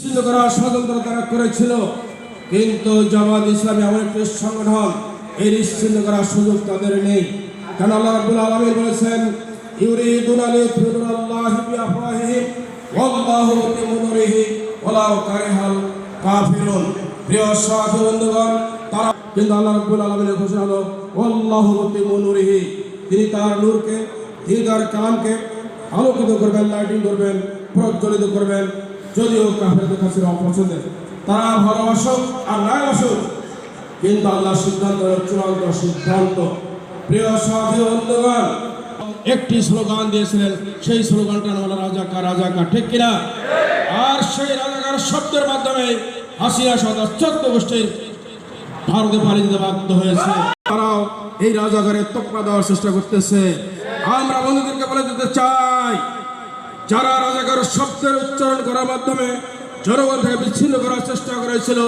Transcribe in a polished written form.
নিশ্চিত করার ষড়যন্ত্র তারা করেছিল, কিন্তু জামাত ইসলামী এমন একটি সংগঠন, এই নিশ্চিত করার সুযোগ তাদের নেই। কারণ আল্লাহ রাব্বুল আলামিন বলেছেন, ইউরিদুনা লিইউতফিউল্লাহি বিআফওয়াহিহিম ওয়াল্লাহু মুতিম্মু নূরিহি ওয়ালাউ কারিহাল কাফিরুন। প্রিয় সাথী বন্ধুগণ, তারা কিন্তু আল্লাহ রাব্বুল আলামিনের ঘোষণা হলো ওয়াল্লাহু মুতিম্মু নূরিহি, তিনি তার নূরকে, তিনি তার কালামকে আলোকিত করবেন, লাইটিং করবেন, প্রজ্বলিত করবেন। যদিও কাফেরদের কাছে অপছন্দের, তারা ভালোবাসুক আর নাই বাসুক, কিন্তু আল্লাহর সিদ্ধান্ত হলো চূড়ান্ত সিদ্ধান্ত। প্রিয় সাথী বন্ধুগণ, একটি স্লোগান দিয়েছিলেন, সেই স্লোগানটা নাম হলো রাজাকার রাজাকার, ঠিক কিনা? আর সেই রাজাকার শব্দের মাধ্যমে হাসিনা সহ 14 গোষ্ঠীর ভারতে পালিয়ে যেতে বাধ্য হয়েছে। তারাও এই রাজাকারের তোকড়া দেওয়ার চেষ্টা করতেছে। আমরা বন্ধুদেরকে বলে দিতে চাই, যারা রাজাকার শব্দের উচ্চারণ করার মাধ্যমে জনগণ থেকে বিচ্ছিন্ন করার চেষ্টা করেছিল,